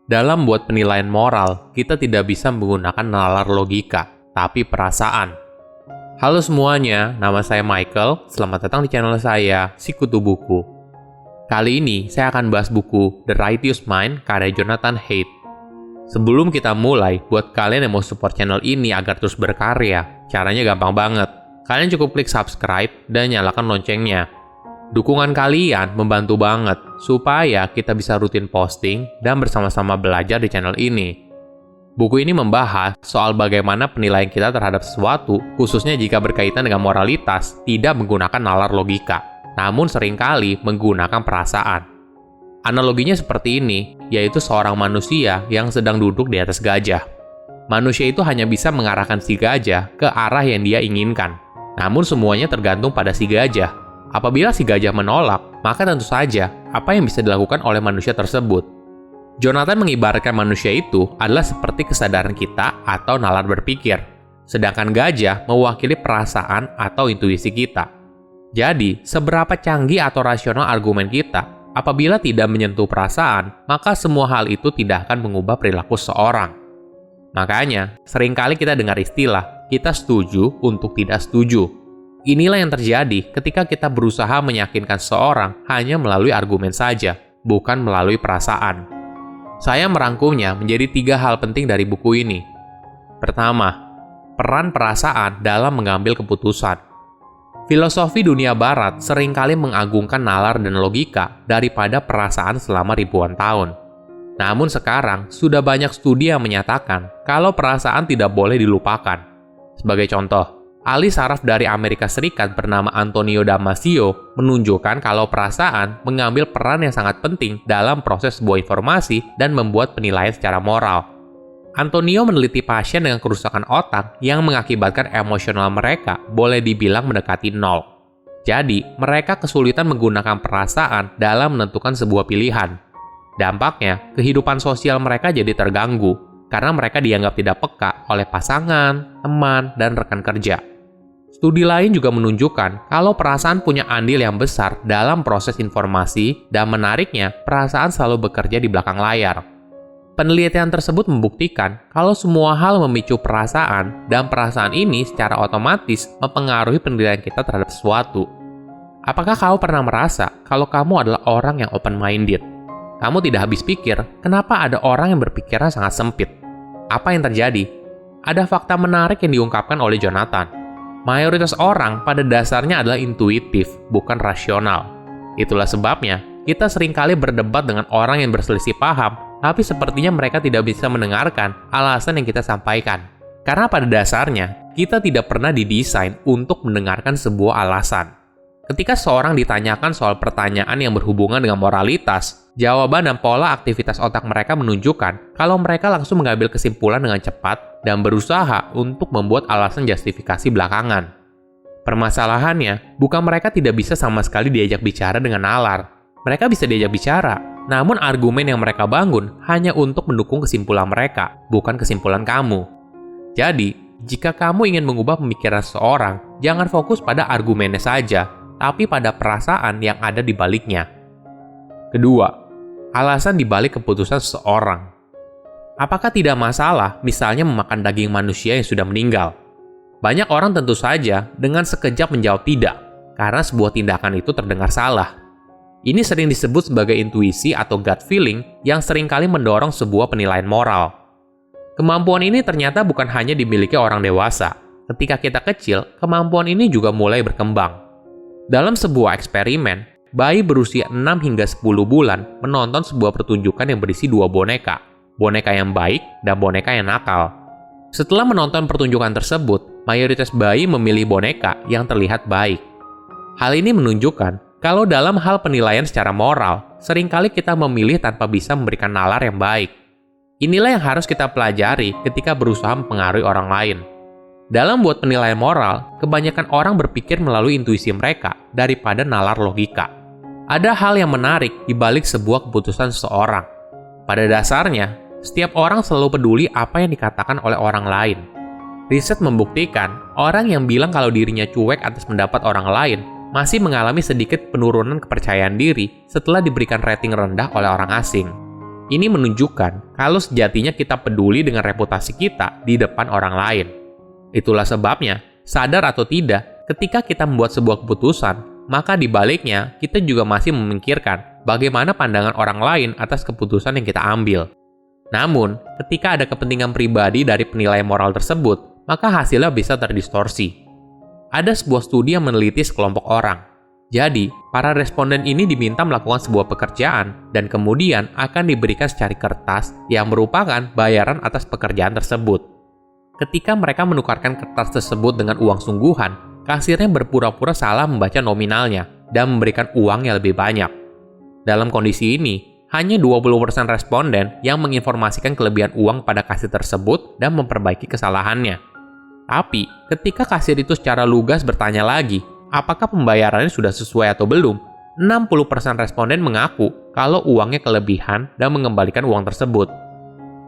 Dalam buat penilaian moral, kita tidak bisa menggunakan nalar logika, tapi perasaan. Halo semuanya, nama saya Michael. Selamat datang di channel saya, Sikutu Buku. Kali ini, saya akan bahas buku The Righteous Mind karya Jonathan Haidt. Sebelum kita mulai, buat kalian yang mau support channel ini agar terus berkarya, caranya gampang banget. Kalian cukup klik subscribe dan nyalakan loncengnya. Dukungan kalian membantu banget supaya kita bisa rutin posting dan bersama-sama belajar di channel ini. Buku ini membahas soal bagaimana penilaian kita terhadap sesuatu, khususnya jika berkaitan dengan moralitas, tidak menggunakan nalar logika, namun seringkali menggunakan perasaan. Analoginya seperti ini, yaitu seorang manusia yang sedang duduk di atas gajah. Manusia itu hanya bisa mengarahkan si gajah ke arah yang dia inginkan, namun semuanya tergantung pada si gajah. Apabila si gajah menolak, maka tentu saja apa yang bisa dilakukan oleh manusia tersebut. Jonathan mengibaratkan manusia itu adalah seperti kesadaran kita atau nalar berpikir, sedangkan gajah mewakili perasaan atau intuisi kita. Jadi, seberapa canggih atau rasional argumen kita, apabila tidak menyentuh perasaan, maka semua hal itu tidak akan mengubah perilaku seseorang. Makanya, seringkali kita dengar istilah, kita setuju untuk tidak setuju. Inilah yang terjadi ketika kita berusaha meyakinkan seseorang hanya melalui argumen saja, bukan melalui perasaan. Saya merangkumnya menjadi 3 hal penting dari buku ini. Pertama, peran perasaan dalam mengambil keputusan. Filosofi dunia barat seringkali mengagungkan nalar dan logika daripada perasaan selama ribuan tahun. Namun sekarang, sudah banyak studi yang menyatakan kalau perasaan tidak boleh dilupakan. Sebagai contoh, ahli saraf dari Amerika Serikat bernama Antonio Damasio menunjukkan kalau perasaan mengambil peran yang sangat penting dalam proses sebuah informasi dan membuat penilaian secara moral. Antonio meneliti pasien dengan kerusakan otak yang mengakibatkan emosional mereka boleh dibilang mendekati 0. Jadi, mereka kesulitan menggunakan perasaan dalam menentukan sebuah pilihan. Dampaknya, kehidupan sosial mereka jadi terganggu karena mereka dianggap tidak peka oleh pasangan, teman, dan rekan kerja. Studi lain juga menunjukkan kalau perasaan punya andil yang besar dalam proses informasi dan menariknya, perasaan selalu bekerja di belakang layar. Penelitian tersebut membuktikan kalau semua hal memicu perasaan dan perasaan ini secara otomatis mempengaruhi penilaian kita terhadap sesuatu. Apakah kamu pernah merasa kalau kamu adalah orang yang open-minded? Kamu tidak habis pikir, kenapa ada orang yang berpikiran sangat sempit? Apa yang terjadi? Ada fakta menarik yang diungkapkan oleh Jonathan. Mayoritas orang pada dasarnya adalah intuitif, bukan rasional. Itulah sebabnya, kita seringkali berdebat dengan orang yang berselisih paham, tapi sepertinya mereka tidak bisa mendengarkan alasan yang kita sampaikan. Karena pada dasarnya, kita tidak pernah didesain untuk mendengarkan sebuah alasan. Ketika seorang ditanyakan soal pertanyaan yang berhubungan dengan moralitas, jawaban dan pola aktivitas otak mereka menunjukkan kalau mereka langsung mengambil kesimpulan dengan cepat dan berusaha untuk membuat alasan justifikasi belakangan. Permasalahannya, bukan mereka tidak bisa sama sekali diajak bicara dengan nalar. Mereka bisa diajak bicara, namun argumen yang mereka bangun hanya untuk mendukung kesimpulan mereka, bukan kesimpulan kamu. Jadi, jika kamu ingin mengubah pemikiran seseorang, jangan fokus pada argumennya saja, tapi pada perasaan yang ada di baliknya. Kedua, alasan di balik keputusan seseorang. Apakah tidak masalah misalnya memakan daging manusia yang sudah meninggal? Banyak orang tentu saja dengan sekejap menjawab tidak, karena sebuah tindakan itu terdengar salah. Ini sering disebut sebagai intuisi atau gut feeling yang seringkali mendorong sebuah penilaian moral. Kemampuan ini ternyata bukan hanya dimiliki orang dewasa. Ketika kita kecil, kemampuan ini juga mulai berkembang. Dalam sebuah eksperimen, bayi berusia 6 hingga 10 bulan menonton sebuah pertunjukan yang berisi 2 boneka. Boneka yang baik dan boneka yang nakal. Setelah menonton pertunjukan tersebut, mayoritas bayi memilih boneka yang terlihat baik. Hal ini menunjukkan kalau dalam hal penilaian secara moral, seringkali kita memilih tanpa bisa memberikan nalar yang baik. Inilah yang harus kita pelajari ketika berusaha mempengaruhi orang lain. Dalam buat penilaian moral, kebanyakan orang berpikir melalui intuisi mereka daripada nalar logika. Ada hal yang menarik di balik sebuah keputusan seseorang. Pada dasarnya, setiap orang selalu peduli apa yang dikatakan oleh orang lain. Riset membuktikan, orang yang bilang kalau dirinya cuek atas pendapat orang lain masih mengalami sedikit penurunan kepercayaan diri setelah diberikan rating rendah oleh orang asing. Ini menunjukkan kalau sejatinya kita peduli dengan reputasi kita di depan orang lain. Itulah sebabnya, sadar atau tidak, ketika kita membuat sebuah keputusan, maka di baliknya kita juga masih memikirkan bagaimana pandangan orang lain atas keputusan yang kita ambil. Namun, ketika ada kepentingan pribadi dari penilaian moral tersebut, maka hasilnya bisa terdistorsi. Ada sebuah studi yang meneliti sekelompok orang. Jadi, para responden ini diminta melakukan sebuah pekerjaan dan kemudian akan diberikan secari kertas yang merupakan bayaran atas pekerjaan tersebut. Ketika mereka menukarkan kertas tersebut dengan uang sungguhan, kasirnya berpura-pura salah membaca nominalnya dan memberikan uang yang lebih banyak. Dalam kondisi ini, hanya 20% responden yang menginformasikan kelebihan uang pada kasir tersebut dan memperbaiki kesalahannya. Tapi, ketika kasir itu secara lugas bertanya lagi, apakah pembayarannya sudah sesuai atau belum, 60% responden mengaku kalau uangnya kelebihan dan mengembalikan uang tersebut.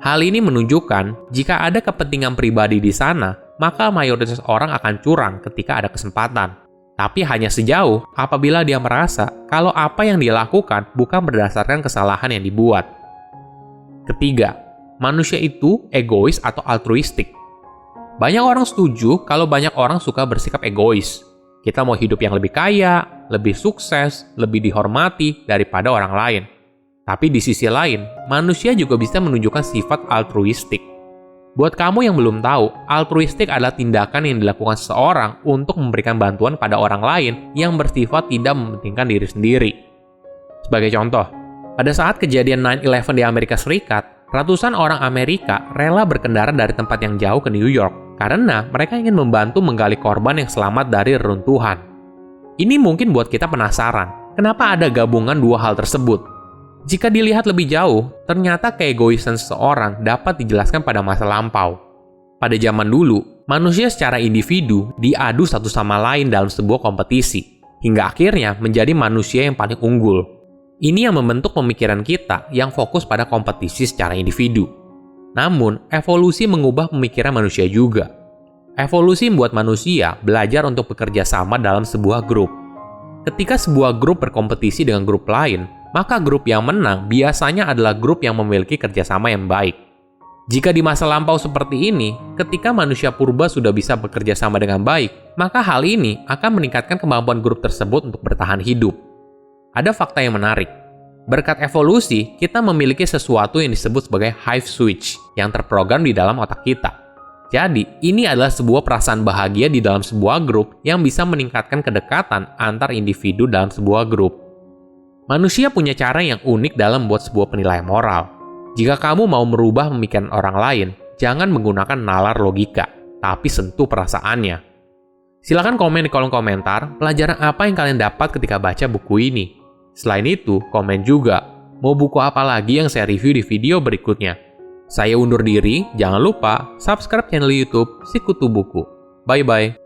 Hal ini menunjukkan jika ada kepentingan pribadi di sana, maka mayoritas orang akan curang ketika ada kesempatan. Tapi hanya sejauh apabila dia merasa kalau apa yang dia lakukan bukan berdasarkan kesalahan yang dibuat. Ketiga, manusia itu egois atau altruistik. Banyak orang setuju kalau banyak orang suka bersikap egois. Kita mau hidup yang lebih kaya, lebih sukses, lebih dihormati daripada orang lain. Tapi di sisi lain, manusia juga bisa menunjukkan sifat altruistik. Buat kamu yang belum tahu, altruistik adalah tindakan yang dilakukan seseorang untuk memberikan bantuan pada orang lain yang bersifat tidak mementingkan diri sendiri. Sebagai contoh, pada saat kejadian 9/11 di Amerika Serikat, ratusan orang Amerika rela berkendara dari tempat yang jauh ke New York karena mereka ingin membantu menggali korban yang selamat dari reruntuhan. Ini mungkin buat kita penasaran, kenapa ada gabungan dua hal tersebut? Jika dilihat lebih jauh, ternyata keegoisan seseorang dapat dijelaskan pada masa lampau. Pada zaman dulu, manusia secara individu diadu satu sama lain dalam sebuah kompetisi, hingga akhirnya menjadi manusia yang paling unggul. Ini yang membentuk pemikiran kita yang fokus pada kompetisi secara individu. Namun, evolusi mengubah pemikiran manusia juga. Evolusi membuat manusia belajar untuk bekerja sama dalam sebuah grup. Ketika sebuah grup berkompetisi dengan grup lain, maka grup yang menang biasanya adalah grup yang memiliki kerjasama yang baik. Jika di masa lampau seperti ini, ketika manusia purba sudah bisa bekerja sama dengan baik, maka hal ini akan meningkatkan kemampuan grup tersebut untuk bertahan hidup. Ada fakta yang menarik. Berkat evolusi, kita memiliki sesuatu yang disebut sebagai hive switch yang terprogram di dalam otak kita. Jadi, ini adalah sebuah perasaan bahagia di dalam sebuah grup yang bisa meningkatkan kedekatan antar individu dalam sebuah grup. Manusia punya cara yang unik dalam membuat sebuah penilaian moral. Jika kamu mau merubah pemikiran orang lain, jangan menggunakan nalar logika, tapi sentuh perasaannya. Silahkan komen di kolom komentar pelajaran apa yang kalian dapat ketika baca buku ini. Selain itu, komen juga, mau buku apa lagi yang saya review di video berikutnya. Saya undur diri, jangan lupa subscribe channel YouTube Sikutu Buku. Bye-bye.